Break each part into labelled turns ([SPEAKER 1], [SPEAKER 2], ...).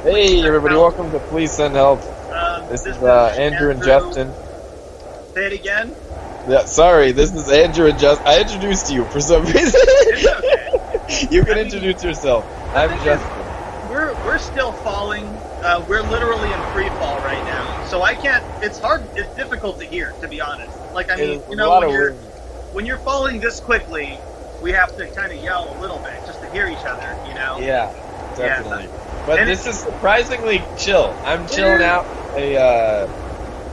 [SPEAKER 1] Hey everybody, welcome to Please Send Help. This is Andrew and Justin.
[SPEAKER 2] Say it again?
[SPEAKER 1] Yeah, sorry, this is Andrew and Justin. I introduced you for some reason.
[SPEAKER 2] It's okay.
[SPEAKER 1] You can introduce yourself. I'm Justin.
[SPEAKER 2] We're still falling. We're literally in free fall right now. So I can't. It's hard. It's difficult to hear, to be honest. Like I mean, you know, when you're falling this quickly, we have to kind of yell a little bit just to hear each other. You know?
[SPEAKER 1] Yeah, definitely.
[SPEAKER 2] Yeah.
[SPEAKER 1] But
[SPEAKER 2] And
[SPEAKER 1] this is surprisingly chill. I'm chilling out.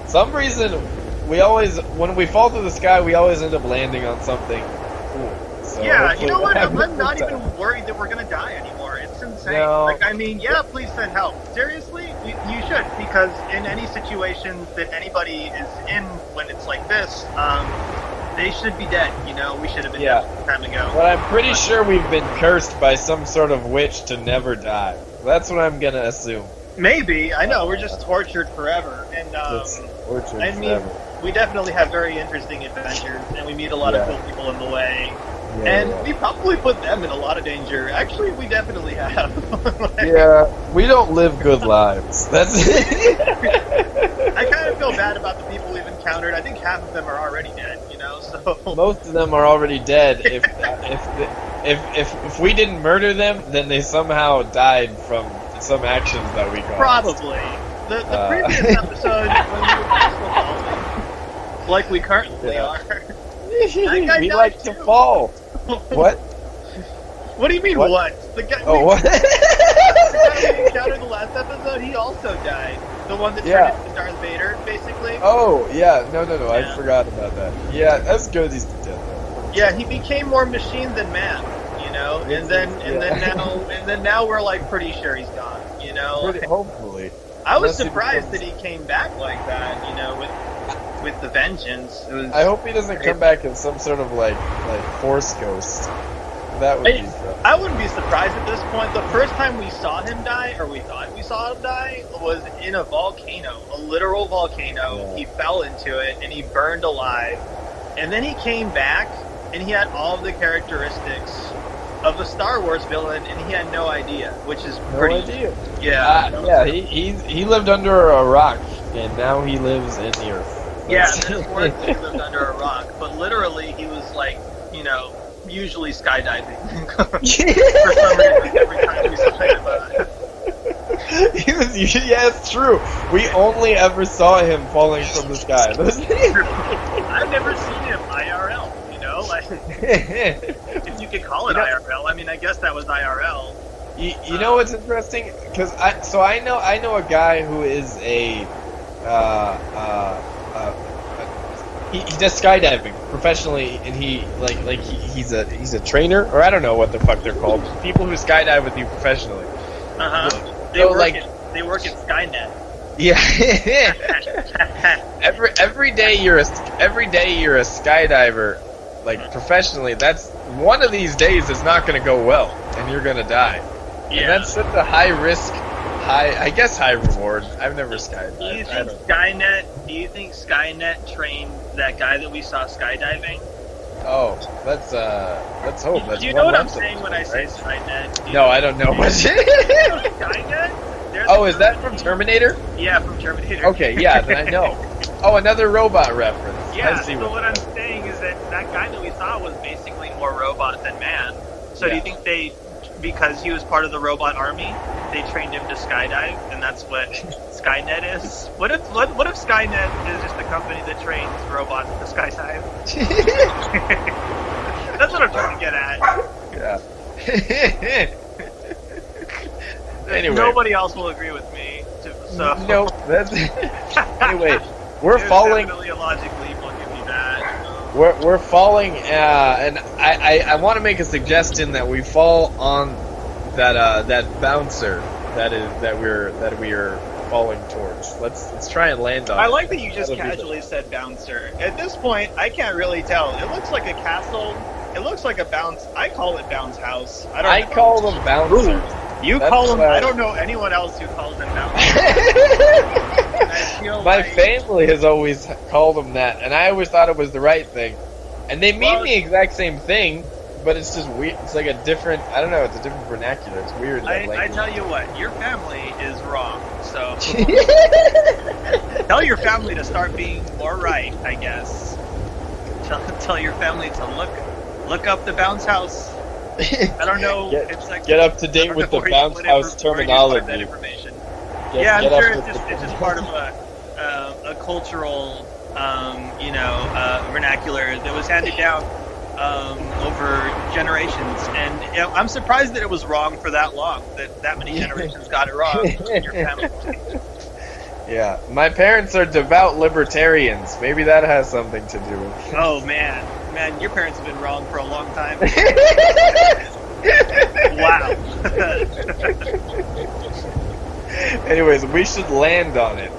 [SPEAKER 1] Some reason we always, when we fall through the sky, we always end up landing on something cool. So
[SPEAKER 2] yeah, you know what?
[SPEAKER 1] hopefully
[SPEAKER 2] I'm not even worried that we're gonna die anymore. It's insane.
[SPEAKER 1] No.
[SPEAKER 2] Like, I mean, yeah, please send help. Seriously, you should, because in any situation that anybody is in when it's like this, they should be dead. You know, we should have been dead a long time ago.
[SPEAKER 1] But I'm pretty sure we've been cursed by some sort of witch to never die. That's what I'm gonna assume.
[SPEAKER 2] Maybe. I know, we're just tortured forever. And
[SPEAKER 1] Tortured
[SPEAKER 2] I mean,
[SPEAKER 1] forever.
[SPEAKER 2] we definitely have very interesting adventures, and we meet a lot of cool people in the way. And we probably put them in a lot of danger. Actually, we definitely have.
[SPEAKER 1] Yeah, we don't live good lives. That's
[SPEAKER 2] I kind of feel bad about the people we've encountered. I think half of them are already dead, you know, so...
[SPEAKER 1] Most of them are already dead. If we didn't murder them, then they somehow died from some actions that we caused.
[SPEAKER 2] Probably. The previous episode, when we were still falling, like we currently are.
[SPEAKER 1] We like to fall. What?
[SPEAKER 2] What do you mean, what? The guy,
[SPEAKER 1] what?
[SPEAKER 2] the guy we encountered the last episode, he also died. The one that turned into Darth Vader, basically.
[SPEAKER 1] Oh, yeah. No.
[SPEAKER 2] Yeah.
[SPEAKER 1] I forgot about that. Yeah, that's good he's dead, though.
[SPEAKER 2] Yeah, he became more machine than man, you know? And then now we're like pretty sure he's gone, you know?
[SPEAKER 1] Hopefully.
[SPEAKER 2] I was surprised that he came back like that, you know, with the vengeance. It was
[SPEAKER 1] I hope he doesn't come back as some sort of like force ghost. That would be rough.
[SPEAKER 2] I wouldn't be surprised at this point. The first time we saw him die, or we thought we saw him die, was in a volcano, a literal volcano.
[SPEAKER 1] Yeah.
[SPEAKER 2] He fell into it and he burned alive. And then he came back and he had all of the characteristics of a Star Wars villain, and he had no idea, which is pretty.
[SPEAKER 1] No idea.
[SPEAKER 2] Yeah.
[SPEAKER 1] He lived under a rock, and now he lives in the earth.
[SPEAKER 2] Yeah, and then of course he lived under a rock, but literally he was like, you know, usually skydiving. For some reason, every time we saw him.
[SPEAKER 1] Yeah, it's true. We only ever saw him falling from the sky.
[SPEAKER 2] I've never seen him IRL, you know? Like, if you could call it IRL. I mean, I guess that was IRL.
[SPEAKER 1] You know what's interesting? Because I know a guy who is a he does skydiving professionally, and he's a trainer, or I don't know what the fuck they're called. People who skydive with you professionally.
[SPEAKER 2] They work at Skynet.
[SPEAKER 1] Yeah. every day you're a skydiver, like professionally. That's one of these days is not going to go well, and you're going to die. Yeah. And that's such a high risk. I guess high reward. I've never skydived.
[SPEAKER 2] Do you think Skynet trained that guy that we saw skydiving?
[SPEAKER 1] Oh, let's hope.
[SPEAKER 2] Do you know what I'm saying when I say Skynet?
[SPEAKER 1] No, I don't know what.
[SPEAKER 2] Skynet?
[SPEAKER 1] Oh, is that from Terminator?
[SPEAKER 2] Yeah, from Terminator.
[SPEAKER 1] Okay, yeah, then I know. Oh, another robot reference.
[SPEAKER 2] Yeah, so what I'm saying is that guy that we saw was basically more robot than man. So do you think because he was part of the robot army, they trained him to skydive, and that's what Skynet is? What if Skynet is just a company that trains robots to skydive? That's what I'm trying to get at.
[SPEAKER 1] Yeah. Anyway.
[SPEAKER 2] Nobody else will agree with me. So
[SPEAKER 1] no, that's anyway. We're falling.
[SPEAKER 2] Definitely a logic leap. I'll give you that.
[SPEAKER 1] We're falling, and I want to make a suggestion that we fall on that bouncer that we are falling towards. Let's try and land on.
[SPEAKER 2] I like that you just casually said bouncer. At this point, I can't really tell. It looks like a castle. It looks like a bounce. I call it bounce house. I
[SPEAKER 1] call them bouncers.
[SPEAKER 2] You call them. I don't know anyone else who calls them bouncers.
[SPEAKER 1] My family has always called them that, and I always thought it was the right thing. And they mean the exact same thing, but it's just weird. It's like a different. I don't know. It's a different vernacular. It's weird.
[SPEAKER 2] I tell you what, your family is wrong. So tell your family to start being more right. I guess. Tell your family to look up the bounce house. I don't know.
[SPEAKER 1] Get up to date with the bounce house terminology.
[SPEAKER 2] That information. I'm sure it's just part of a cultural, vernacular that was handed down over generations, and I'm surprised that it was wrong for that long. That many generations got it wrong in your family.
[SPEAKER 1] Yeah, my parents are devout libertarians. Maybe that has something to do with it.
[SPEAKER 2] Oh man, your parents have been wrong for a long time. Wow.
[SPEAKER 1] Anyways, we should land on it.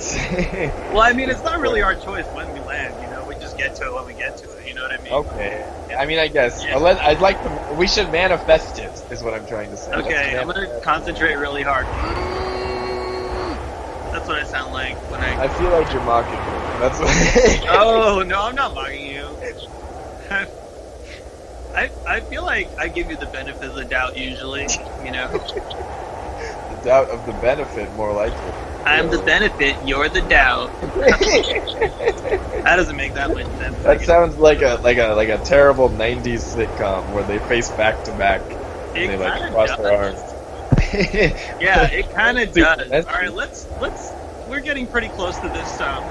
[SPEAKER 2] Well, I mean, it's not really our choice when we land. We just get to it when we get to it. You know what I mean?
[SPEAKER 1] Okay. Yeah. I mean, I guess I'd like to. We should manifest it. Is what I'm trying to say.
[SPEAKER 2] Okay, I'm gonna concentrate really hard. That's what I sound like when I
[SPEAKER 1] feel like you're mocking me. That's what...
[SPEAKER 2] Oh, no, I'm not mocking you. I feel like I give you the benefit of the doubt usually,
[SPEAKER 1] The doubt of the benefit, more likely.
[SPEAKER 2] I'm the benefit, you're the doubt. That doesn't make that much sense.
[SPEAKER 1] That sounds like a terrible 90s sitcom where they face back to back and they cross their arms.
[SPEAKER 2] Yeah, it kind of does. All right, let's. We're getting pretty close to this house.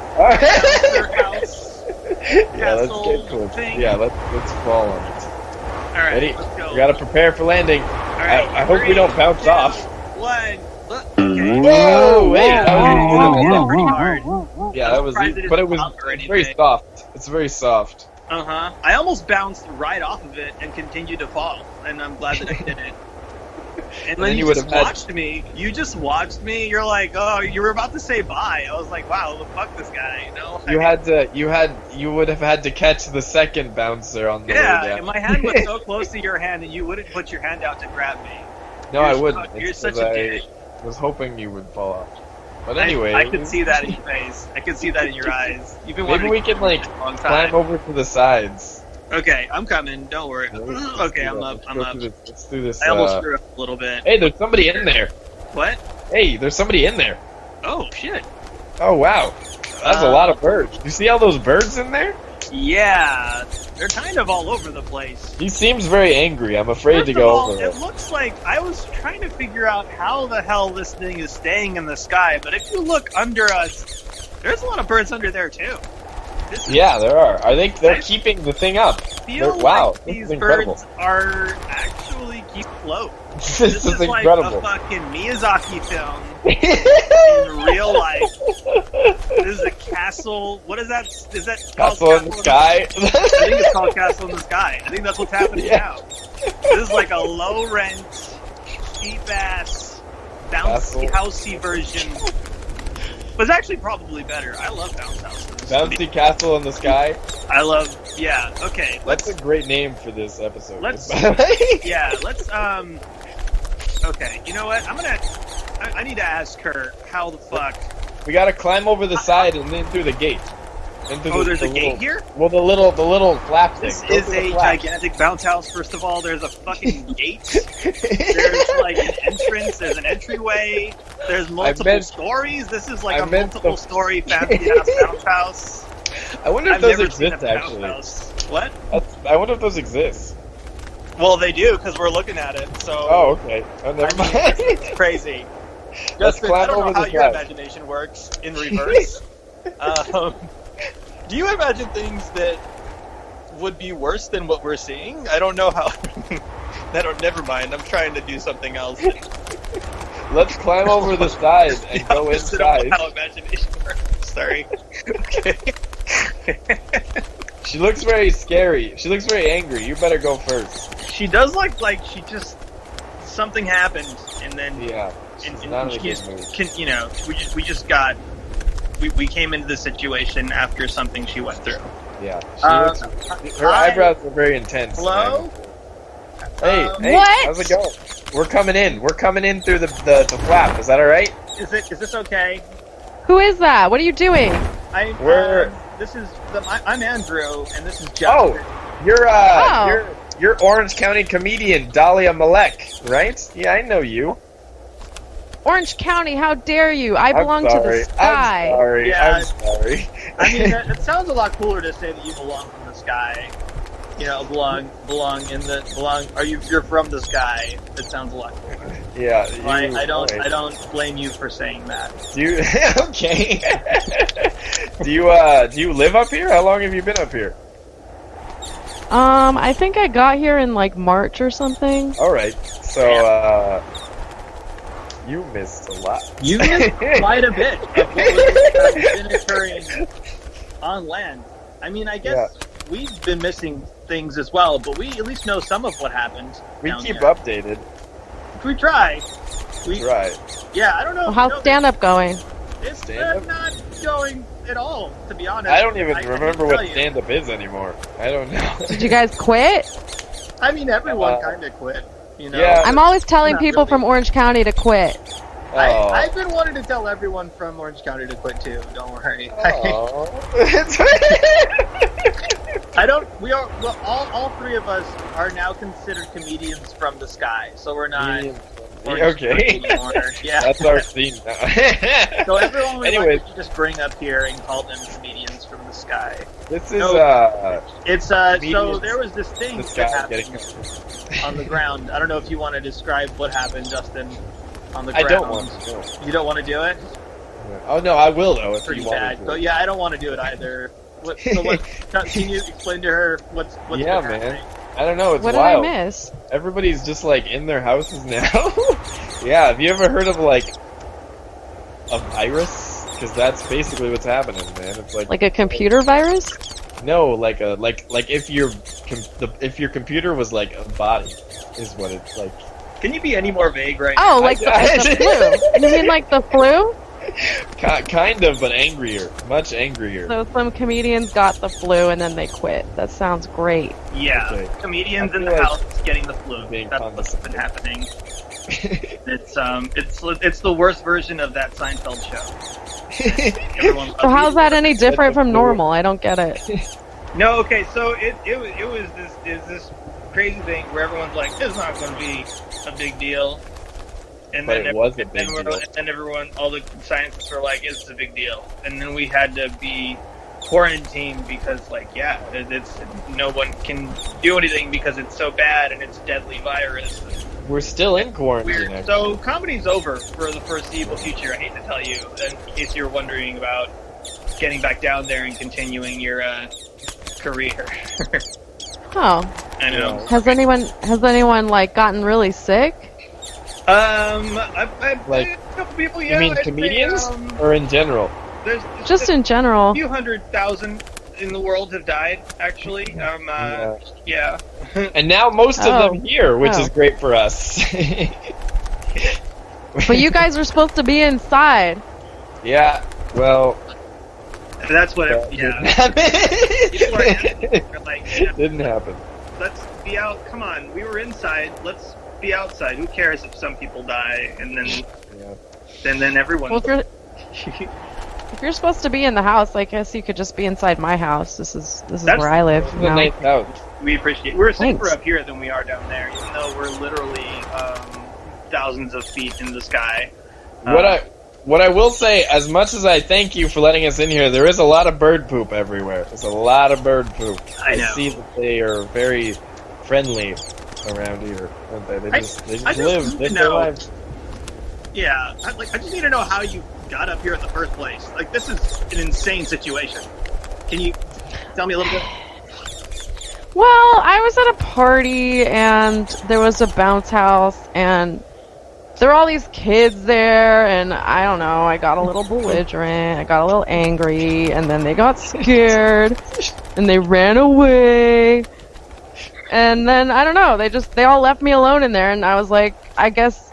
[SPEAKER 1] Yeah, let's get close.
[SPEAKER 2] Thing.
[SPEAKER 1] Yeah, let's fall on it.
[SPEAKER 2] All right,
[SPEAKER 1] ready?
[SPEAKER 2] Let's go.
[SPEAKER 1] We gotta prepare for landing.
[SPEAKER 2] All right,
[SPEAKER 1] I hope we don't bounce off.
[SPEAKER 2] 1. Okay.
[SPEAKER 1] Whoa! Wait,
[SPEAKER 2] that was pretty hard.
[SPEAKER 1] Yeah, that was. But it was very soft. It's very soft.
[SPEAKER 2] I almost bounced right off of it and continued to fall, and I'm glad that I didn't. And then you just watched me. You just watched me. You're like, oh, you were about to say bye. I was like, wow, fuck this guy.
[SPEAKER 1] You would have had to catch the second bouncer on the way down.
[SPEAKER 2] Yeah, my hand was so close to your hand, and you wouldn't put your hand out to grab me.
[SPEAKER 1] No, I wouldn't.
[SPEAKER 2] You're such a dick.
[SPEAKER 1] I was hoping you would fall off. But anyway,
[SPEAKER 2] I could see that in your face. I could see that in your eyes. You've been
[SPEAKER 1] maybe we can climb over to the sides.
[SPEAKER 2] Okay, I'm coming. Don't worry. Okay, I'm up.
[SPEAKER 1] Let's do this.
[SPEAKER 2] I almost screwed up a little bit.
[SPEAKER 1] Hey, there's somebody in there.
[SPEAKER 2] What?
[SPEAKER 1] Hey, there's somebody in there.
[SPEAKER 2] Oh, shit.
[SPEAKER 1] Oh, wow. That's a lot of birds. You see all those birds in there?
[SPEAKER 2] Yeah, they're kind of all over the place.
[SPEAKER 1] He seems very angry. I'm afraid to go over
[SPEAKER 2] it. It looks like I was trying to figure out how the hell this thing is staying in the sky, but if you look under us, there's a lot of birds under there, too.
[SPEAKER 1] Yeah, there are. I think they're keeping the thing up. Wow,
[SPEAKER 2] these birds are actually keep afloat.
[SPEAKER 1] This is
[SPEAKER 2] like
[SPEAKER 1] incredible.
[SPEAKER 2] a fucking Miyazaki film in real life. This is a castle. What is that? Is that
[SPEAKER 1] Castle in the Sky?
[SPEAKER 2] I think it's called Castle in the Sky. I think that's what's happening now. This is like a low rent, cheap ass, bouncy housey version. But it's actually probably better. I love bounce houses.
[SPEAKER 1] Bouncy Castle in the Sky?
[SPEAKER 2] Okay.
[SPEAKER 1] That's a great name for this episode.
[SPEAKER 2] Let's, okay, you know what? I need to ask her how the fuck.
[SPEAKER 1] We gotta climb over the side and then through the gate.
[SPEAKER 2] There's a gate here?
[SPEAKER 1] Well, the little flap thing.
[SPEAKER 2] This is a gigantic bounce house, first of all. There's a fucking gate. There's like an entrance. There's an entryway. There's multiple stories. This is like a multiple story fancy-ass bounce house.
[SPEAKER 1] I wonder if those exist, actually.
[SPEAKER 2] What?
[SPEAKER 1] I wonder if those exist.
[SPEAKER 2] Well, they do, because we're looking at it, so...
[SPEAKER 1] Oh, okay. Oh, never mind.
[SPEAKER 2] It's crazy. Justin, I don't know how your imagination works in reverse. Do you imagine things that would be worse than what we're seeing? I don't know how... Never mind. I'm trying to do something else.
[SPEAKER 1] Let's climb over the side and go inside.
[SPEAKER 2] How imagination works. Sorry. Okay.
[SPEAKER 1] She looks very scary. She looks very angry. You better go first.
[SPEAKER 2] She does look like she just... Something happened, and then...
[SPEAKER 1] Yeah.
[SPEAKER 2] We came into the situation after something she went through.
[SPEAKER 1] Yeah. Her eyebrows are very intense.
[SPEAKER 2] Hello?
[SPEAKER 1] Hey,
[SPEAKER 3] what?
[SPEAKER 1] How's it going? We're coming in. We're coming in through the flap. Is that all right?
[SPEAKER 2] Is this okay?
[SPEAKER 3] Who is that? What are you doing?
[SPEAKER 2] I'm Andrew, and this is Justin.
[SPEAKER 1] Oh, you're You're Orange County comedian Dahlia Malek, right? Yeah, I know you.
[SPEAKER 3] Orange County, how dare you? I belong to the sky.
[SPEAKER 1] I'm sorry.
[SPEAKER 2] Yeah.
[SPEAKER 1] I'm sorry.
[SPEAKER 2] I mean, it sounds a lot cooler to say that you belong from the sky. You know, belong in the belong. You're from the sky? It sounds a lot cooler.
[SPEAKER 1] Yeah.
[SPEAKER 2] I don't blame you for saying that.
[SPEAKER 1] Do you? Okay. Do you live up here? How long have you been up here?
[SPEAKER 3] I think I got here in like March or something.
[SPEAKER 1] All right. So you missed a lot.
[SPEAKER 2] You missed quite a bit of what has been occurring on land. I mean, I guess we've been missing things as well, but we at least know some of what happened.
[SPEAKER 1] We keep updated.
[SPEAKER 2] We try. We
[SPEAKER 1] try.
[SPEAKER 2] Yeah, I don't know.
[SPEAKER 3] Well, how's stand-up going?
[SPEAKER 2] It's not going at all, to be honest.
[SPEAKER 1] I don't even remember what stand-up is anymore. I don't know.
[SPEAKER 3] Did you guys quit?
[SPEAKER 2] I mean, everyone kind of quit. You know?
[SPEAKER 1] Yeah.
[SPEAKER 3] I'm always telling people from Orange County to quit.
[SPEAKER 2] I've been wanting to tell everyone from Orange County to quit too. Don't worry. I don't. We are. Well, all three of us are now considered comedians from the sky, so we're not.
[SPEAKER 1] Okay.
[SPEAKER 2] Yeah.
[SPEAKER 1] That's our theme now.
[SPEAKER 2] So everyone would like to just bring up here and call them comedians from the sky.
[SPEAKER 1] This is
[SPEAKER 2] It's so there was this thing that happened on the ground. I don't know if you want to describe what happened, Justin, on the ground.
[SPEAKER 1] I don't want to.
[SPEAKER 2] You don't want to do it?
[SPEAKER 1] Oh no, I will though. If
[SPEAKER 2] pretty
[SPEAKER 1] you want
[SPEAKER 2] bad.
[SPEAKER 1] to.
[SPEAKER 2] So yeah, I don't want to do it either. Can you explain to her what's
[SPEAKER 1] yeah,
[SPEAKER 2] been happening?
[SPEAKER 1] Man. I don't know. It's
[SPEAKER 3] what
[SPEAKER 1] wild.
[SPEAKER 3] What did I miss?
[SPEAKER 1] Everybody's just like in their houses now. Yeah. Have you ever heard of like a virus? Because that's basically what's happening, man. It's like
[SPEAKER 3] a computer virus.
[SPEAKER 1] No, like if your computer was like a body, is what it's like.
[SPEAKER 2] Can you be any more vague right
[SPEAKER 3] now? Oh,
[SPEAKER 2] now?
[SPEAKER 3] like the flu. You mean like the flu?
[SPEAKER 1] Kind of, but angrier. Much angrier.
[SPEAKER 3] So some comedians got the flu and then they quit. That sounds great.
[SPEAKER 2] Yeah. Okay. Comedians in the house getting the flu. That's what's been happening. It's the worst version of that Seinfeld show.
[SPEAKER 3] So how's that any different from normal? I don't get it.
[SPEAKER 2] No, okay, so it was this crazy thing where everyone's like, it's not going to be a big deal. And
[SPEAKER 1] but
[SPEAKER 2] then
[SPEAKER 1] it was a big deal.
[SPEAKER 2] And then everyone, all the scientists were like, it's a big deal. And then we had to be quarantined because, it's no one can do anything because it's so bad and it's a deadly virus.
[SPEAKER 1] We're still in quarantine.
[SPEAKER 2] So comedy's over for the foreseeable future. I hate to tell you, in case you're wondering about getting back down there and continuing your career.
[SPEAKER 3] Oh,
[SPEAKER 2] I know.
[SPEAKER 3] Has anyone gotten really sick?
[SPEAKER 2] A couple people. Yeah.
[SPEAKER 1] You mean comedians or in general?
[SPEAKER 2] There's
[SPEAKER 3] just in general.
[SPEAKER 2] A few 100,000 in the world have died. Actually, yeah.
[SPEAKER 1] And now most of them here, which is great for us.
[SPEAKER 3] But you guys are supposed to be inside.
[SPEAKER 1] Yeah. Well.
[SPEAKER 2] That's what.
[SPEAKER 1] Didn't happen.
[SPEAKER 2] Let's be out. Come on, we were inside. Let's be outside. Who cares if some people die and then everyone.
[SPEAKER 3] Well, if you're supposed to be in the house, I guess you could just be inside my house. This is where I live.
[SPEAKER 1] That's a nice house.
[SPEAKER 2] We appreciate. We're safer up here than we are down there, even though we're literally thousands of feet in the sky.
[SPEAKER 1] What I will say, as much as I thank you for letting us in here, there is a lot of bird poop everywhere. There's a lot of bird poop.
[SPEAKER 2] I know.
[SPEAKER 1] See that they are very friendly around here, aren't they? They just live their lives.
[SPEAKER 2] Yeah, I just need to know how you got up here in the first place. Like, this is an insane situation. Can you tell me a little bit?
[SPEAKER 3] Well, I was at a party and there was a bounce house and there were all these kids there, and I don't know, I got a little belligerent, I got a little angry, and then they got scared, and they ran away, and then, I don't know, they all left me alone in there, and I was like, I guess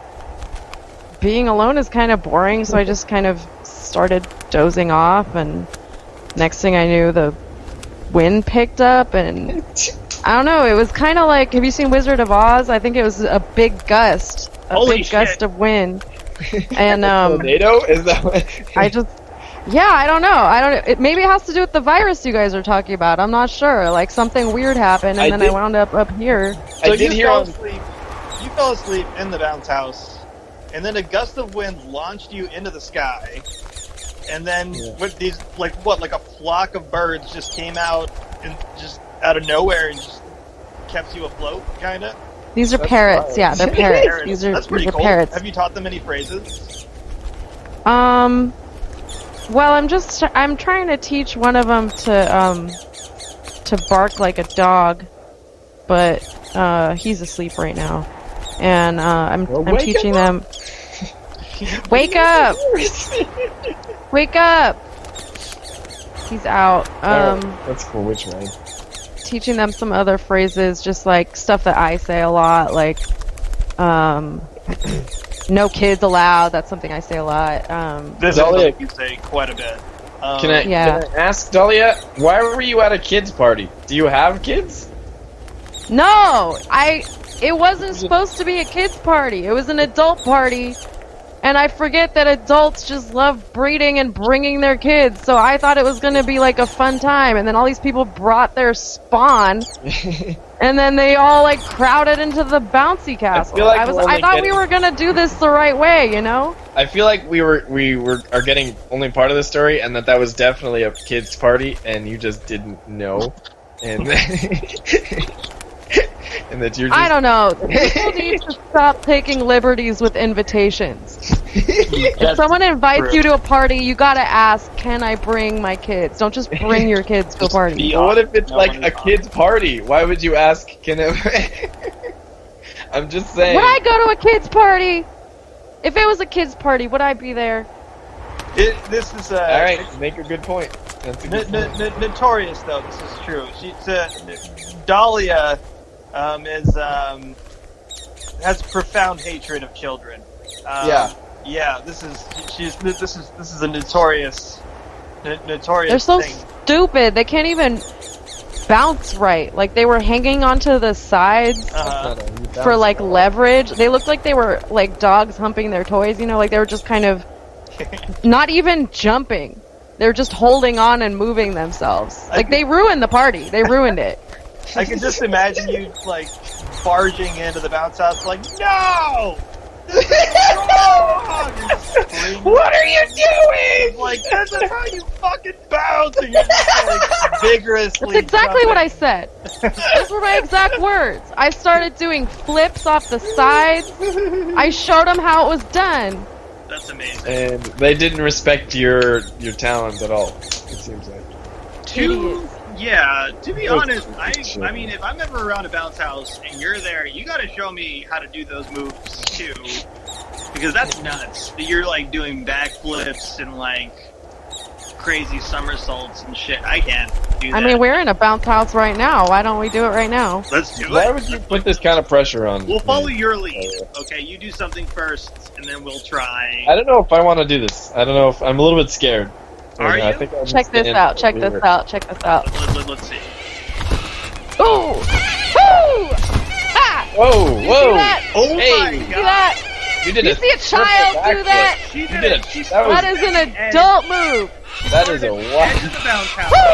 [SPEAKER 3] being alone is kind of boring, so I just kind of started dozing off, and next thing I knew, the wind picked up, and I don't know, it was kind of like, have you seen Wizard of Oz? I think it was a big gust. Gust of wind. And
[SPEAKER 1] tornado? Is that what?
[SPEAKER 3] Yeah, I don't know. Maybe it has to do with the virus you guys are talking about. I'm not sure. Like something weird happened, and then I wound up here.
[SPEAKER 4] So
[SPEAKER 1] I did hear
[SPEAKER 4] you fell asleep in the bounce house, and then a gust of wind launched you into the sky, and then with these like a flock of birds just came out and just out of nowhere and just kept you afloat, kind of.
[SPEAKER 3] These are parrots. Yeah, they're parrots.
[SPEAKER 4] That's pretty cool.
[SPEAKER 3] Parrots.
[SPEAKER 4] Have you taught them any phrases?
[SPEAKER 3] Well, I'm trying to teach one of them to bark like a dog, but he's asleep right now, and I'm teaching them. Wake up! Wake up! He's out.
[SPEAKER 1] That's cool. Which one?
[SPEAKER 3] Teaching them some other phrases, just like stuff that I say a lot, like no kids allowed. That's something I say a lot.
[SPEAKER 4] This is something you say quite a bit.
[SPEAKER 1] Can I ask, Dahlia, why were you at a kids party? Do you have kids?
[SPEAKER 3] No, it wasn't supposed to be a kids party. It was an adult party. And I forget that adults just love breeding and bringing their kids, so I thought it was going to be like a fun time, and then all these people brought their spawn, and then they all like crowded into the bouncy castle. I thought we were going to do this the right way, you know?
[SPEAKER 1] I feel like we are getting only part of the story, and that was definitely a kids party, and you just didn't know, and and that you're just...
[SPEAKER 3] I don't know. People need to stop taking liberties with invitations. If someone invites you to a party, you gotta ask, can I bring my kids? Don't just bring your kids to a party.
[SPEAKER 1] What if it's like a kid's party? Why would you ask, can I... I'm just saying.
[SPEAKER 3] Would I go to a kid's party? If it was a kid's party, would I be there?
[SPEAKER 4] This is
[SPEAKER 1] Alright, make a good point. That's a good point.
[SPEAKER 4] Notorious, though, this is true. Dahlia has profound hatred of children. This is a notorious
[SPEAKER 3] They're so
[SPEAKER 4] thing.
[SPEAKER 3] stupid. They can't even bounce right. Like they were hanging onto the sides for like leverage. They looked like they were like dogs humping their toys. You know, like they were just kind of not even jumping. They were just holding on and moving themselves. Like they ruined the party. They ruined it.
[SPEAKER 4] I can just imagine you, like, barging into the bounce house, like, no! This is wrong!
[SPEAKER 1] What are you doing?
[SPEAKER 4] Like, this is how you fucking bounce! And you're just, like, vigorously
[SPEAKER 3] That's exactly
[SPEAKER 4] jumping.
[SPEAKER 3] what I said. Those were my exact words. I started doing flips off the sides. I showed them how it was done.
[SPEAKER 2] That's amazing.
[SPEAKER 1] And they didn't respect your talent at all, it seems like.
[SPEAKER 2] Yeah, to be honest, I mean, if I'm ever around a bounce house and you're there, you gotta show me how to do those moves, too. Because that's nuts. You're, like, doing backflips and, like, crazy somersaults and shit. I can't do that.
[SPEAKER 3] I mean, we're in a bounce house right now. Why don't we do it right now?
[SPEAKER 2] Let's do it.
[SPEAKER 1] Why would you put this kind of pressure on?
[SPEAKER 2] We'll follow your lead. Okay, you do something first, and then we'll try.
[SPEAKER 1] I don't know if I want to do this. I don't know if... I'm a little bit scared.
[SPEAKER 2] Are you?
[SPEAKER 1] I think
[SPEAKER 3] Check this out. Check this out. Check this out.
[SPEAKER 2] Let's see.
[SPEAKER 3] Ooh! Woo! Ah!
[SPEAKER 1] Whoa!
[SPEAKER 3] You
[SPEAKER 1] Whoa!
[SPEAKER 3] see that?
[SPEAKER 2] Oh
[SPEAKER 1] Hey.
[SPEAKER 2] my
[SPEAKER 3] See
[SPEAKER 2] god!
[SPEAKER 3] that?
[SPEAKER 1] You did
[SPEAKER 3] You see a child do that?
[SPEAKER 2] She
[SPEAKER 1] You
[SPEAKER 2] did
[SPEAKER 1] did
[SPEAKER 2] it.
[SPEAKER 1] it.
[SPEAKER 2] She
[SPEAKER 1] That
[SPEAKER 3] That is an adult move.
[SPEAKER 1] That is a
[SPEAKER 2] Edge
[SPEAKER 1] wow.
[SPEAKER 2] of the bounce house.
[SPEAKER 3] Woo!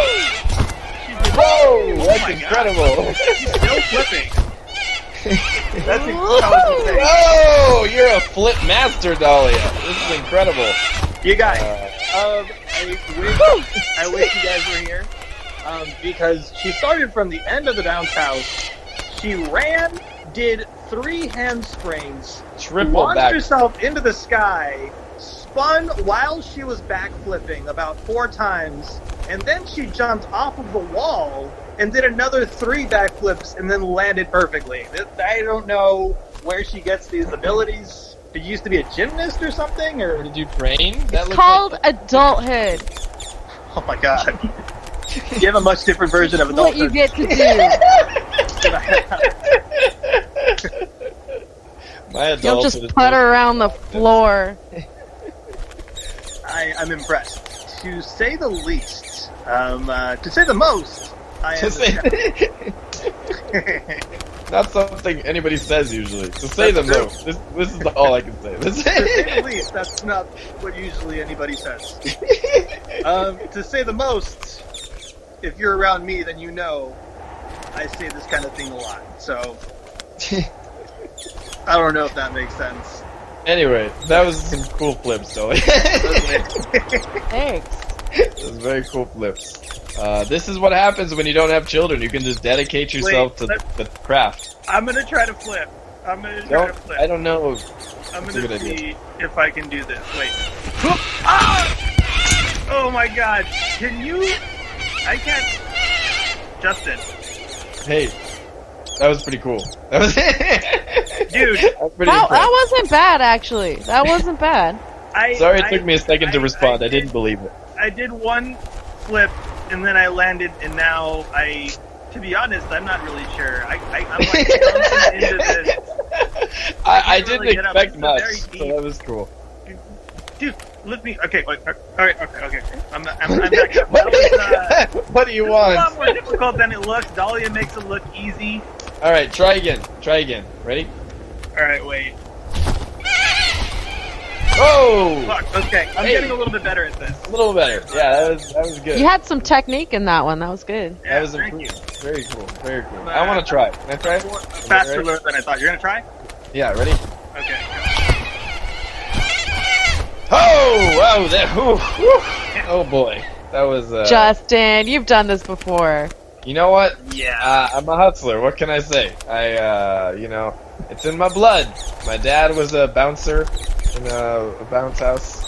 [SPEAKER 2] She did
[SPEAKER 1] Whoa!
[SPEAKER 2] Oh
[SPEAKER 1] That's
[SPEAKER 2] my
[SPEAKER 1] incredible.
[SPEAKER 2] She's still flipping.
[SPEAKER 4] That's
[SPEAKER 3] Woo!
[SPEAKER 1] Oh, you're a flip master, Dahlia. This is incredible.
[SPEAKER 4] You guys, I wish you guys were here, because she started from the end of the bounce house. She ran, did 3 handsprings,
[SPEAKER 1] Triple
[SPEAKER 4] launched
[SPEAKER 1] back.
[SPEAKER 4] herself into the sky, spun while she was backflipping about 4 times, and then she jumped off of the wall and did another 3 backflips and then landed perfectly. I don't know where she gets these abilities. Did you used to be a gymnast or something, or
[SPEAKER 1] Did you train?
[SPEAKER 3] It's called adulthood.
[SPEAKER 4] Oh my god. You have a much different version of
[SPEAKER 3] What
[SPEAKER 4] adulthood.
[SPEAKER 3] you get to do.
[SPEAKER 1] My adult.
[SPEAKER 3] You'll just putter around the floor.
[SPEAKER 4] I'm impressed. To say the least. To say the most, I am
[SPEAKER 1] Not something anybody says usually. To say the
[SPEAKER 4] That's
[SPEAKER 1] most. This is all I can say.
[SPEAKER 4] To say the least, that's not what usually anybody says. To say the most, if you're around me, then you know I say this kind of thing a lot. So I don't know if that makes sense.
[SPEAKER 1] Anyway, that was some cool flips, Dolly.
[SPEAKER 3] Thanks.
[SPEAKER 1] Those very cool flips. This is what happens when you don't have children. You can just dedicate yourself to the craft.
[SPEAKER 2] I'm gonna try to flip. I
[SPEAKER 1] don't know.
[SPEAKER 2] I'm
[SPEAKER 1] That's a
[SPEAKER 2] gonna
[SPEAKER 1] good
[SPEAKER 2] see
[SPEAKER 1] idea.
[SPEAKER 2] if I can do this. Wait. Ah! Oh my god. Can you? I can't. Justin.
[SPEAKER 1] Hey, that was pretty cool. That was
[SPEAKER 2] Dude.
[SPEAKER 1] I'm pretty
[SPEAKER 3] That
[SPEAKER 1] impressed.
[SPEAKER 3] wasn't bad, actually. That wasn't bad.
[SPEAKER 1] Sorry it took me a second to respond. I didn't believe it.
[SPEAKER 2] I did one flip and then I landed, and now to be honest, I'm not really sure. I'm like bouncing into this.
[SPEAKER 1] I
[SPEAKER 2] can't
[SPEAKER 1] didn't
[SPEAKER 2] really get up.
[SPEAKER 1] expect
[SPEAKER 2] It's
[SPEAKER 1] much,
[SPEAKER 2] very
[SPEAKER 1] so
[SPEAKER 2] deep.
[SPEAKER 1] that was cool.
[SPEAKER 2] Dude, let me. Okay, wait. Alright, okay. I'm back up. That was,
[SPEAKER 1] What do you
[SPEAKER 2] a lot
[SPEAKER 1] want?
[SPEAKER 2] more difficult than it looks. Dahlia makes it look easy.
[SPEAKER 1] Alright, try again. Ready?
[SPEAKER 2] Alright, wait.
[SPEAKER 1] Oh!
[SPEAKER 2] Fuck, okay. I'm
[SPEAKER 1] Hey.
[SPEAKER 2] getting a little bit better at this.
[SPEAKER 1] A little better. Yeah, that was good.
[SPEAKER 3] You had some technique in that one. That was good.
[SPEAKER 1] That
[SPEAKER 2] Yeah,
[SPEAKER 1] was
[SPEAKER 2] thank you.
[SPEAKER 1] improved. Very cool. I want to try. Can I try?
[SPEAKER 2] Faster
[SPEAKER 1] Ready?
[SPEAKER 2] than I thought. You're gonna try?
[SPEAKER 1] Yeah, ready?
[SPEAKER 2] Okay.
[SPEAKER 1] Oh! Wow! Oh boy. That was,
[SPEAKER 3] Justin, you've done this before.
[SPEAKER 1] You know what?
[SPEAKER 2] Yeah.
[SPEAKER 1] I'm a hustler. What can I say? It's in my blood. My dad was a bouncer in a bounce house.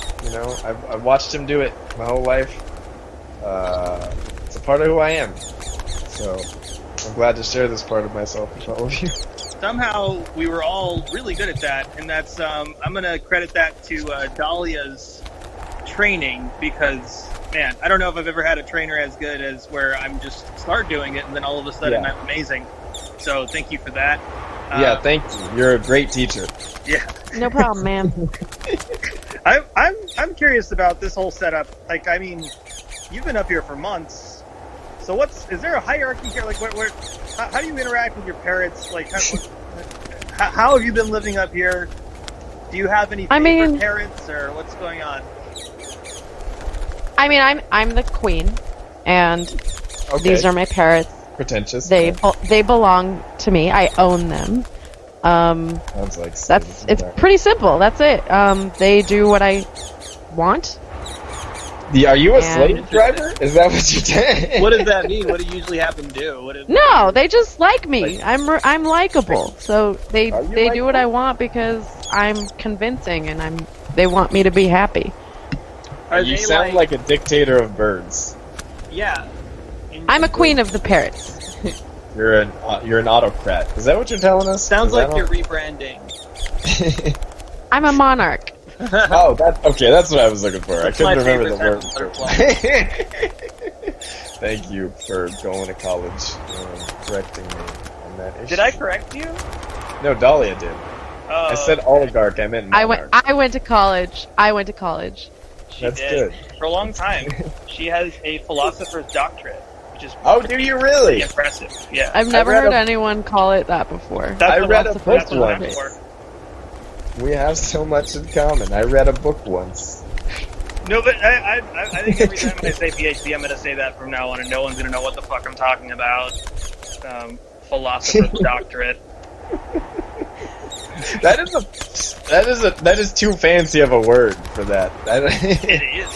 [SPEAKER 1] I've watched him do it my whole life. It's a part of who I am. So I'm glad to share this part of myself with all of you.
[SPEAKER 2] Somehow we were all really good at that, and that's I'm gonna credit that to Dahlia's training, because man, I don't know if I've ever had a trainer as good as where I'm just start doing it and then all of a sudden
[SPEAKER 1] Yeah.
[SPEAKER 2] I'm amazing. So thank you for that.
[SPEAKER 1] Yeah, thank you. You're a great teacher.
[SPEAKER 2] Yeah.
[SPEAKER 3] No problem, man.
[SPEAKER 4] I'm curious about this whole setup. Like, I mean, you've been up here for months. So is there a hierarchy here? Like, how do you interact with your parents? Like, how have you been living up here? Do you have any favorite parents, or what's going on?
[SPEAKER 3] I mean, I'm the queen, and
[SPEAKER 1] Okay.
[SPEAKER 3] these are my parents.
[SPEAKER 1] Pretentious.
[SPEAKER 3] They belong to me. I own them.
[SPEAKER 1] Sounds like
[SPEAKER 3] It's pretty simple. That's it. They do what I want.
[SPEAKER 1] Are you a
[SPEAKER 3] And-
[SPEAKER 1] slave driver? Is that what you did?
[SPEAKER 2] What does that mean? What do you usually have them do?
[SPEAKER 3] No, they just like me. I'm likable. So they
[SPEAKER 1] Are you
[SPEAKER 3] do what I want because I'm convincing, and they want me to be happy.
[SPEAKER 1] You sound like a dictator of birds.
[SPEAKER 2] Yeah.
[SPEAKER 3] I'm a queen of the parrots.
[SPEAKER 1] You're an autocrat. Is that what you're telling us?
[SPEAKER 2] Sounds
[SPEAKER 1] Is that
[SPEAKER 2] like you're rebranding.
[SPEAKER 3] I'm a monarch.
[SPEAKER 1] Oh, that's what I was looking for. I
[SPEAKER 2] That's my
[SPEAKER 1] couldn't remember the
[SPEAKER 2] favorite
[SPEAKER 1] word.
[SPEAKER 2] type of
[SPEAKER 1] Thank you for going to college and correcting me on that issue.
[SPEAKER 2] Did I correct you?
[SPEAKER 1] No, Dahlia did. I said oligarch. I meant monarch.
[SPEAKER 3] I went to college.
[SPEAKER 2] She
[SPEAKER 1] That's
[SPEAKER 2] did.
[SPEAKER 1] good.
[SPEAKER 2] For a long time. She has a philosopher's doctorate, which is
[SPEAKER 1] Oh, do you really?
[SPEAKER 2] impressive. Yeah.
[SPEAKER 3] I've never
[SPEAKER 1] read
[SPEAKER 3] heard
[SPEAKER 1] a-
[SPEAKER 3] anyone call it that before.
[SPEAKER 2] That's
[SPEAKER 1] I
[SPEAKER 2] what
[SPEAKER 1] read a
[SPEAKER 2] that's
[SPEAKER 1] book
[SPEAKER 2] what I'm
[SPEAKER 1] once.
[SPEAKER 2] for.
[SPEAKER 1] We have so much in common. I read a book once.
[SPEAKER 2] No, but I think every time I say PhD, I'm going to say that from now on, and no one's going to know what the fuck I'm talking about. Philosopher's doctorate.
[SPEAKER 1] That is too fancy of a word for that.
[SPEAKER 2] It is.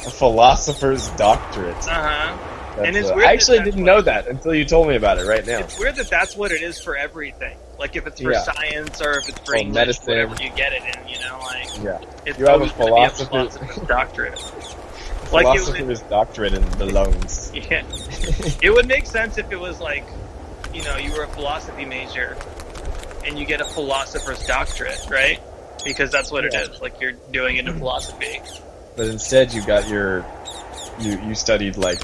[SPEAKER 1] A philosopher's doctorate.
[SPEAKER 2] Uh-huh.
[SPEAKER 1] That's,
[SPEAKER 2] And it's
[SPEAKER 1] I
[SPEAKER 2] weird
[SPEAKER 1] actually
[SPEAKER 2] that that's
[SPEAKER 1] didn't
[SPEAKER 2] what-
[SPEAKER 1] know that until you told me about it right now.
[SPEAKER 2] It's weird that that's what it is for everything. Like, if it's for
[SPEAKER 1] Yeah.
[SPEAKER 2] science or if it's for
[SPEAKER 1] Or
[SPEAKER 2] English,
[SPEAKER 1] medicine.
[SPEAKER 2] whatever you get it in,
[SPEAKER 1] Yeah.
[SPEAKER 2] It's
[SPEAKER 1] You have a
[SPEAKER 2] always gonna be philosopher's doctorate. Like, it would,
[SPEAKER 1] Philosopher's doctorate in the lungs.
[SPEAKER 2] yeah. It would make sense if it was like, you were a philosophy major and you get a philosopher's doctorate, right? Because that's what it is. Like, you're doing it in philosophy.
[SPEAKER 1] But instead you got you studied like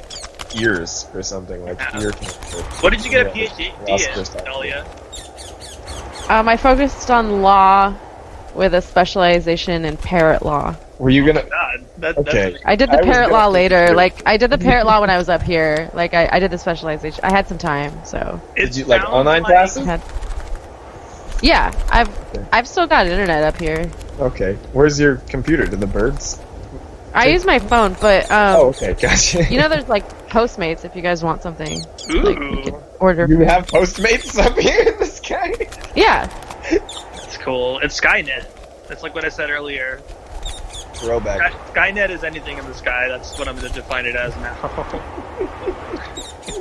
[SPEAKER 1] ears or something, like ear cancer.
[SPEAKER 2] What did you get a
[SPEAKER 1] Yeah,
[SPEAKER 2] PhD
[SPEAKER 1] philosopher's
[SPEAKER 2] in,
[SPEAKER 1] doctorate.
[SPEAKER 2] Dahlia?
[SPEAKER 3] I focused on law with a specialization in parrot law.
[SPEAKER 1] Were you gonna?
[SPEAKER 2] God,
[SPEAKER 1] Okay.
[SPEAKER 2] that's
[SPEAKER 3] I did the
[SPEAKER 1] I was
[SPEAKER 3] parrot
[SPEAKER 1] gonna
[SPEAKER 3] law
[SPEAKER 1] say
[SPEAKER 3] later.
[SPEAKER 1] too.
[SPEAKER 3] Like, I did the parrot law when I was up here. Like, I did the specialization. I had some time, so.
[SPEAKER 1] Did you like online classes?
[SPEAKER 3] Had... Yeah, I've still got internet up here.
[SPEAKER 1] Okay. Where's your computer? To the birds?
[SPEAKER 3] I use my phone, but
[SPEAKER 1] Oh, okay, gotcha.
[SPEAKER 3] you know, there's like Postmates if you guys want something.
[SPEAKER 2] Ooh.
[SPEAKER 3] Like, you can order.
[SPEAKER 1] You have Postmates up here in the sky?
[SPEAKER 3] Yeah.
[SPEAKER 2] That's cool. It's Skynet. That's like what I said earlier.
[SPEAKER 1] Throwback.
[SPEAKER 2] Skynet is anything in the sky. That's what I'm going to define it as now.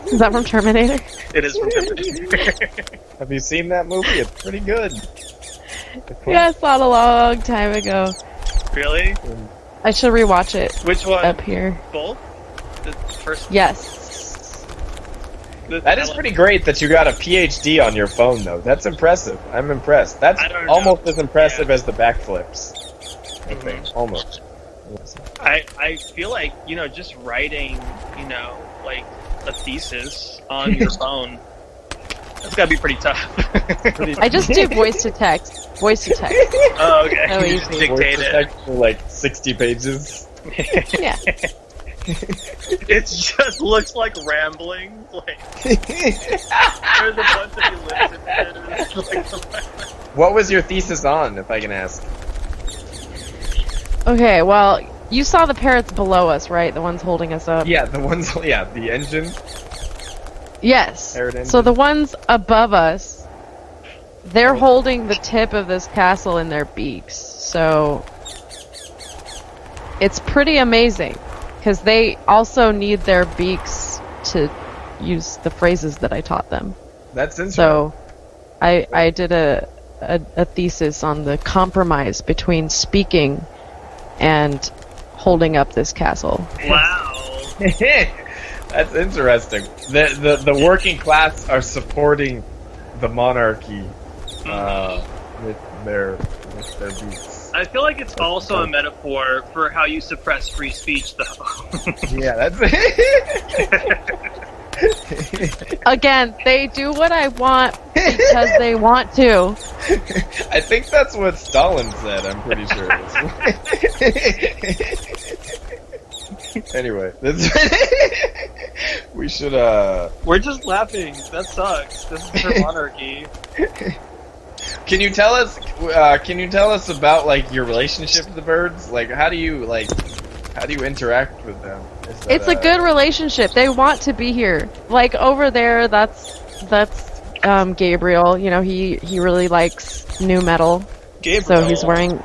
[SPEAKER 3] Is that from Terminator?
[SPEAKER 2] It is from Terminator.
[SPEAKER 1] Have you seen that movie? It's pretty good.
[SPEAKER 3] Yeah, I saw it a long time ago.
[SPEAKER 2] Really?
[SPEAKER 3] I should rewatch it
[SPEAKER 2] Which one?
[SPEAKER 3] up here.
[SPEAKER 2] Both? The first.
[SPEAKER 3] Yes.
[SPEAKER 1] That is pretty great that you got a PhD on your phone, though. That's impressive. I'm impressed. That's
[SPEAKER 2] I don't know.
[SPEAKER 1] almost as impressive
[SPEAKER 2] Yeah.
[SPEAKER 1] as the backflips. I think.
[SPEAKER 2] Mhm.
[SPEAKER 1] Almost.
[SPEAKER 2] I feel like, just writing, like a thesis on your phone, that's gotta be pretty tough.
[SPEAKER 3] I just do voice to text. Voice to text.
[SPEAKER 2] Oh, okay.
[SPEAKER 3] Oh,
[SPEAKER 2] You
[SPEAKER 3] easy.
[SPEAKER 2] just dictate it.
[SPEAKER 1] Text for like 60 pages.
[SPEAKER 3] Yeah.
[SPEAKER 2] It just looks like rambling. Like, there's a bunch of ellipses.
[SPEAKER 1] What was your thesis on, if I can ask?
[SPEAKER 3] Okay, well, you saw the parrots below us, right? The ones holding us up.
[SPEAKER 1] Yeah, the engine.
[SPEAKER 3] Yes.
[SPEAKER 1] Parrot engine.
[SPEAKER 3] So the ones above us, they're holding the tip of this castle in their beaks. So it's pretty amazing because they also need their beaks to use the phrases that I taught them.
[SPEAKER 1] That's interesting.
[SPEAKER 3] So I did a thesis on the compromise between speaking and holding up this castle.
[SPEAKER 2] Wow.
[SPEAKER 1] That's interesting. The working class are supporting the monarchy with their beats.
[SPEAKER 2] I feel like it's also a metaphor for how you suppress free speech, though.
[SPEAKER 1] Yeah, that's
[SPEAKER 3] Again, they do what I want because they want to.
[SPEAKER 1] I think that's what Stalin said, I'm pretty sure. Anyway, we should,
[SPEAKER 2] We're just laughing. That sucks. This is for monarchy.
[SPEAKER 1] Can you tell us about, like, your relationship with the birds? Like, how do you interact with them?
[SPEAKER 3] It's a good relationship. They want to be here. Like over there, that's Gabriel. You know, he really likes new metal.
[SPEAKER 2] Gabriel.
[SPEAKER 3] So he's wearing.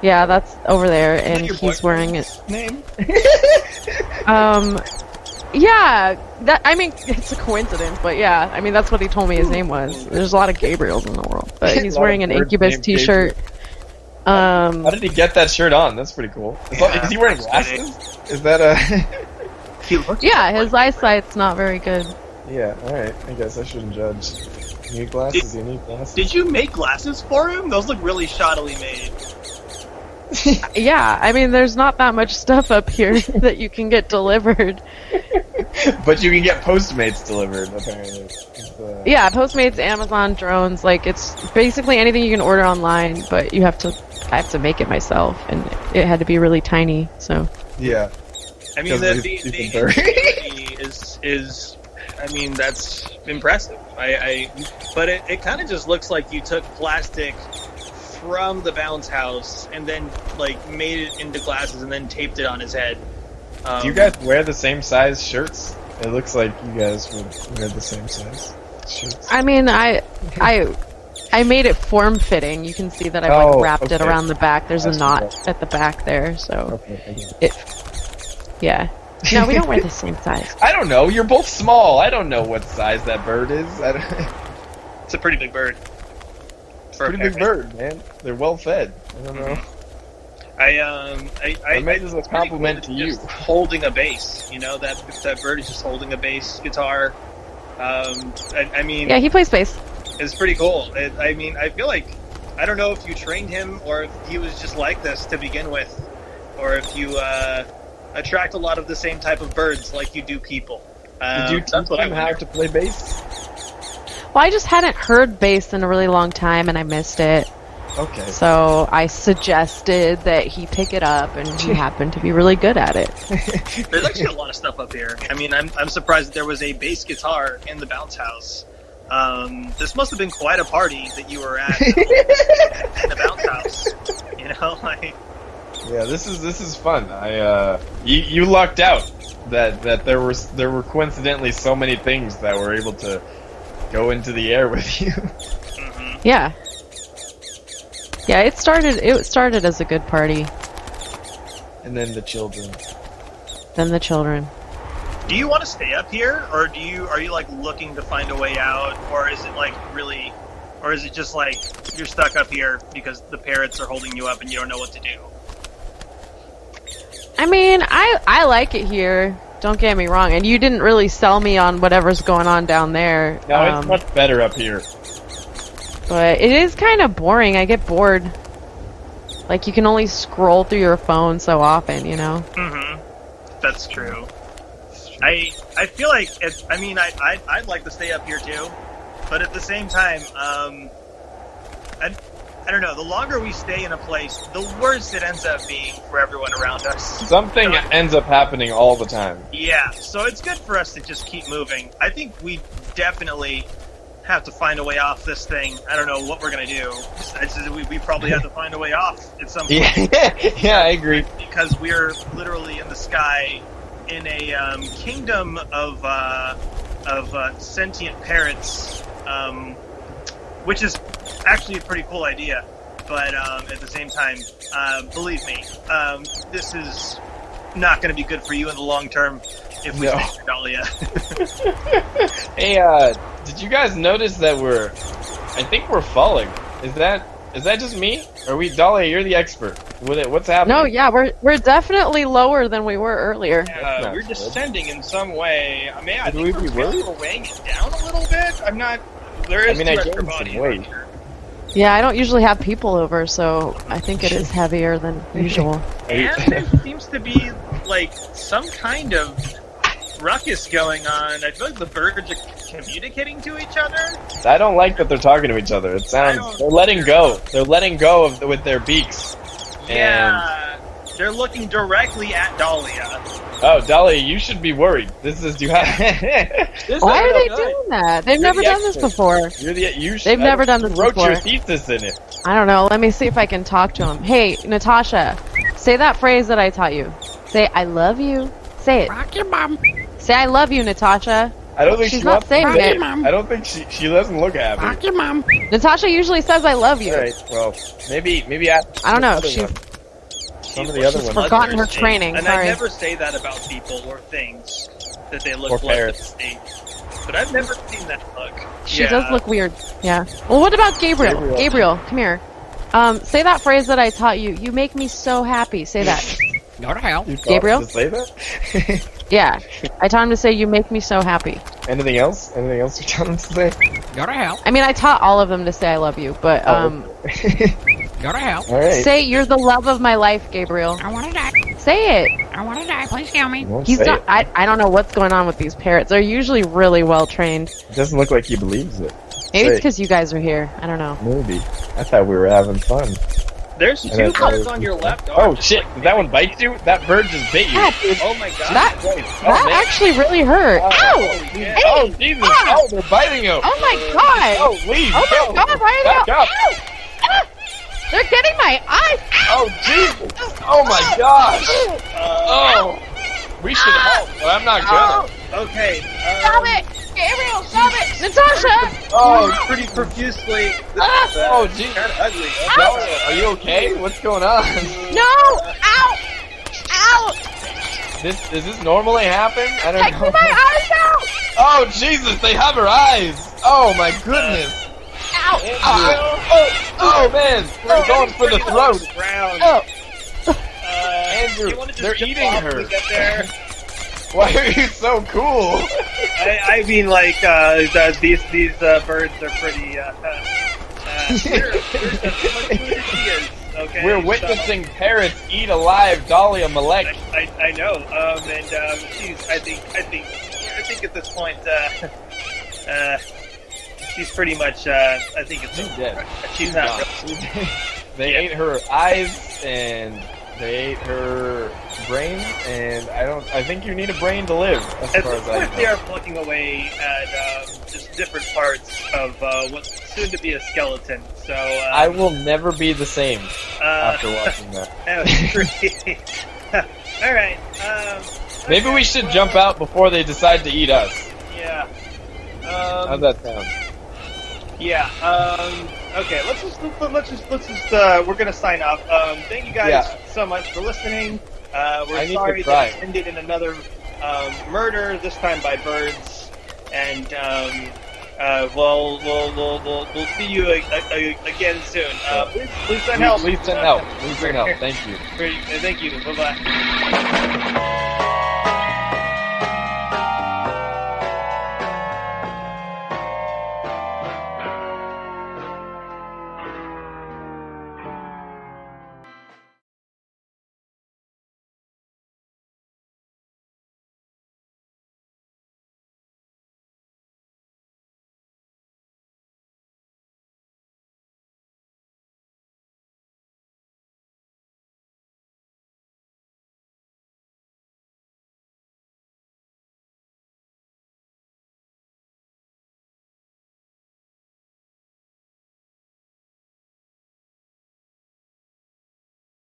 [SPEAKER 3] Yeah, that's over there, and he's wearing it.
[SPEAKER 2] Name?
[SPEAKER 3] Yeah, it's a coincidence, but yeah, I mean, that's what he told me his name was. There's a lot of Gabriels in the world, but he's wearing an Incubus t-shirt.
[SPEAKER 1] How did he get that shirt on? That's pretty cool. Is he wearing glasses? Is that a...
[SPEAKER 3] Yeah, his eyesight's not very good.
[SPEAKER 1] Yeah, alright. I guess I shouldn't judge. You need glasses, you need glasses.
[SPEAKER 2] Did you make glasses for him? Those look really shoddily made.
[SPEAKER 3] Yeah, I mean, there's not that much stuff up here that you can get delivered.
[SPEAKER 1] But you can get Postmates delivered, apparently.
[SPEAKER 3] Yeah, Postmates, Amazon, drones, like, it's basically anything you can order online, but I have to make it myself, and it had to be really tiny, so.
[SPEAKER 1] Yeah.
[SPEAKER 2] I mean, the ingenuity is, I mean, that's impressive. But it kind of just looks like you took plastic from the bounce house and then, like, made it into glasses and then taped it on his head.
[SPEAKER 1] Do you guys wear the same size shirts? It looks like you guys would wear the same size shirts.
[SPEAKER 3] I mean, I made it form-fitting. You can see that I wrapped it around the back. There's a knot at the back there, so yeah. No, we don't wear the same size.
[SPEAKER 1] I don't know. You're both small. I don't know what size that bird is.
[SPEAKER 2] It's a pretty big bird.
[SPEAKER 1] Pretty big bird, man. They're well fed. I don't know.
[SPEAKER 2] I
[SPEAKER 1] made this a compliment to you.
[SPEAKER 2] Just holding a bass, that bird is just holding a bass guitar. I mean,
[SPEAKER 3] yeah, he plays bass.
[SPEAKER 2] It's pretty cool. I feel like, I don't know if you trained him or if he was just like this to begin with, or if you attract a lot of the same type of birds like you do people.
[SPEAKER 1] Did you teach him how to play bass?
[SPEAKER 3] Well, I just hadn't heard bass in a really long time, and I missed it.
[SPEAKER 1] Okay.
[SPEAKER 3] So I suggested that he pick it up, and he happened to be really good at it.
[SPEAKER 2] There's actually a lot of stuff up here. I mean, I'm surprised that there was a bass guitar in the bounce house. This must have been quite a party that you were at in the bounce house. You know, like.
[SPEAKER 1] Yeah, this is fun. You lucked out that there were coincidentally so many things that were able to go into the air with you.
[SPEAKER 2] Mm-hmm.
[SPEAKER 3] Yeah. Yeah, it started as a good party.
[SPEAKER 1] And then the children.
[SPEAKER 3] Then the children.
[SPEAKER 2] Do you want to stay up here, or are you like looking to find a way out, or is it like really, or is it just like you're stuck up here because the parrots are holding you up and you don't know what to do?
[SPEAKER 3] I mean, I like it here. Don't get me wrong. And you didn't really sell me on whatever's going on down there.
[SPEAKER 1] No, it's much better up here.
[SPEAKER 3] But it is kind of boring. I get bored. Like, you can only scroll through your phone so often, you know?
[SPEAKER 2] Mm-hmm. That's true. I feel like I'd like to stay up here too, but at the same time, I don't know. The longer we stay in a place, the worse it ends up being for everyone around us.
[SPEAKER 1] Something ends up happening all the time.
[SPEAKER 2] Yeah, so it's good for us to just keep moving. I think we definitely have to find a way off this thing. I don't know what we're gonna do. We probably have to find a way off at some point.
[SPEAKER 1] Yeah, I agree.
[SPEAKER 2] Because we're literally in the sky in a kingdom of sentient parrots, which is actually a pretty cool idea. But at the same time, believe me, this is not going to be good for you in the long term if we stay with Dahlia.
[SPEAKER 1] Hey, did you guys notice that I think we're falling. Is that just me? Are we, Dahlia, you're the expert. What's happening?
[SPEAKER 3] No, yeah, we're definitely lower than we were earlier.
[SPEAKER 5] We're descending in some way. I mean, I
[SPEAKER 1] Would
[SPEAKER 5] think
[SPEAKER 1] we be
[SPEAKER 5] we're
[SPEAKER 1] worried?
[SPEAKER 5] weighing it down a little bit. I'm not. There is
[SPEAKER 1] I
[SPEAKER 5] two extra
[SPEAKER 1] gained some
[SPEAKER 5] bodies
[SPEAKER 1] weight.
[SPEAKER 5] on here.
[SPEAKER 3] Yeah, I don't usually have people over, so I think it is heavier than usual.
[SPEAKER 2] And there seems to be like some kind of ruckus going on. I feel like the birds are communicating to each other.
[SPEAKER 1] I don't like that they're talking to each other. It sounds they're letting go. They're letting go with their beaks.
[SPEAKER 2] Yeah, they're looking directly at Dahlia.
[SPEAKER 1] Oh, Dahlia, you should be worried. This is you have.
[SPEAKER 3] Why are they doing that? They've never done this before.
[SPEAKER 1] They've
[SPEAKER 3] never done this
[SPEAKER 1] wrote
[SPEAKER 3] before.
[SPEAKER 1] your thesis in it.
[SPEAKER 3] I don't know. Let me see if I can talk to him. Hey, Natasha, say that phrase that I taught you. Say, I love you. Say it.
[SPEAKER 6] Rock your mom.
[SPEAKER 3] Say, I love you, Natasha.
[SPEAKER 1] I don't think
[SPEAKER 3] She's
[SPEAKER 1] she
[SPEAKER 3] not
[SPEAKER 1] wants to
[SPEAKER 3] saying
[SPEAKER 1] say
[SPEAKER 3] it.
[SPEAKER 1] it. I don't think she doesn't look happy.
[SPEAKER 6] Rock your mom.
[SPEAKER 3] Natasha usually says, I love you.
[SPEAKER 1] All right. Well, maybe
[SPEAKER 3] I don't know.
[SPEAKER 1] Some of the other
[SPEAKER 3] She's
[SPEAKER 1] ones.
[SPEAKER 3] forgotten her training.
[SPEAKER 2] And
[SPEAKER 3] Sorry.
[SPEAKER 2] I never say that about people or things that they look
[SPEAKER 1] Or
[SPEAKER 2] like
[SPEAKER 1] parrots.
[SPEAKER 2] they But I've never seen that look.
[SPEAKER 3] She
[SPEAKER 2] Yeah.
[SPEAKER 3] does look weird. Yeah. Well, what about Gabriel? Gabriel, come here. Say that phrase that I taught you. You make me so happy. Say that.
[SPEAKER 6] Go to hell.
[SPEAKER 1] You taught
[SPEAKER 3] Gabriel?
[SPEAKER 1] him to say that?
[SPEAKER 3] Yeah. I taught him to say, you make me so happy.
[SPEAKER 1] Anything else? Anything else you taught him to say?
[SPEAKER 6] Go to hell.
[SPEAKER 3] I mean, I taught all of them to say I love you, but,
[SPEAKER 6] Go to hell.
[SPEAKER 1] All right.
[SPEAKER 3] say you're the love of my life, Gabriel.
[SPEAKER 6] I want to die.
[SPEAKER 3] Say it.
[SPEAKER 6] I want to die. Please kill me.
[SPEAKER 1] He won't
[SPEAKER 3] He's
[SPEAKER 1] say
[SPEAKER 3] not,
[SPEAKER 1] it.
[SPEAKER 3] I don't know what's going on with these parrots. They're usually really well trained.
[SPEAKER 1] It doesn't look like he believes it.
[SPEAKER 3] Maybe
[SPEAKER 1] Say
[SPEAKER 3] it's because you guys are here. I don't know.
[SPEAKER 1] Maybe. I thought we were having fun.
[SPEAKER 2] There's
[SPEAKER 1] And
[SPEAKER 2] two
[SPEAKER 1] I thought it
[SPEAKER 2] birds
[SPEAKER 1] was-
[SPEAKER 2] on your left.
[SPEAKER 1] Oh shit! Did that one bite you? That bird just bit you.
[SPEAKER 3] Yeah, dude.
[SPEAKER 2] Oh my god.
[SPEAKER 3] That, that
[SPEAKER 1] man.
[SPEAKER 3] actually really hurt. Ow!
[SPEAKER 2] Yeah.
[SPEAKER 1] Oh Jesus!
[SPEAKER 3] Ah!
[SPEAKER 1] Oh, they're biting you.
[SPEAKER 3] Oh my god!
[SPEAKER 1] Oh, leave!
[SPEAKER 3] Oh my
[SPEAKER 1] Go.
[SPEAKER 3] god, why are
[SPEAKER 1] Back
[SPEAKER 3] they
[SPEAKER 1] up.
[SPEAKER 3] Ow! Ah! They're getting my eyes! Ow!
[SPEAKER 1] Oh Jesus! Oh my gosh! Oh, we should help, but I'm not gonna.
[SPEAKER 2] Okay.
[SPEAKER 3] Stop it! Gabriel, stop it! Natasha!
[SPEAKER 1] Oh,
[SPEAKER 2] Pretty profusely.
[SPEAKER 1] oh Jesus!
[SPEAKER 2] Kind of ugly.
[SPEAKER 1] Are you okay? What's going on?
[SPEAKER 3] No! Ow! Ow!
[SPEAKER 1] Does this normally happen? I don't
[SPEAKER 3] Take
[SPEAKER 1] know.
[SPEAKER 3] my eyes out!
[SPEAKER 1] Oh Jesus! They have her eyes. Oh my goodness!
[SPEAKER 3] Ow!
[SPEAKER 1] Oh man! They're going for the throat.
[SPEAKER 2] Ground.
[SPEAKER 3] Oh!
[SPEAKER 1] Andrew,
[SPEAKER 2] you wanna just
[SPEAKER 1] they're
[SPEAKER 2] jump
[SPEAKER 1] eating
[SPEAKER 2] off
[SPEAKER 1] her.
[SPEAKER 2] when we get there?
[SPEAKER 1] Why are you so cool?
[SPEAKER 2] I mean, like, these birds are pretty. They're much food as he is. Okay.
[SPEAKER 1] We're witnessing parrots eat alive Dahlia Malek.
[SPEAKER 2] I know. And she's. I think at this point, she's pretty much. I think it's
[SPEAKER 1] She's dead.
[SPEAKER 2] She's not.
[SPEAKER 1] She's They ate her eyes, and they ate her brain, and I think you need a brain to live, as
[SPEAKER 7] At
[SPEAKER 1] far
[SPEAKER 7] this
[SPEAKER 1] as I
[SPEAKER 7] point,
[SPEAKER 1] know.
[SPEAKER 7] they are plucking away at just different parts of what's soon to be a skeleton. So
[SPEAKER 1] I will never be the same after watching that.
[SPEAKER 7] that was great. All right.
[SPEAKER 1] Maybe we should jump out before they decide to eat us.
[SPEAKER 7] Yeah.
[SPEAKER 1] How's that sound?
[SPEAKER 7] Yeah. Okay. Let's just. We're gonna sign off. Thank you guys so much for listening. We're
[SPEAKER 1] I need
[SPEAKER 7] sorry
[SPEAKER 1] to try.
[SPEAKER 7] that it ended in another murder. This time by birds. And we'll see you again soon. Please send help.
[SPEAKER 1] Please send help. Please send help. Thank you.
[SPEAKER 7] Thank you. Bye bye.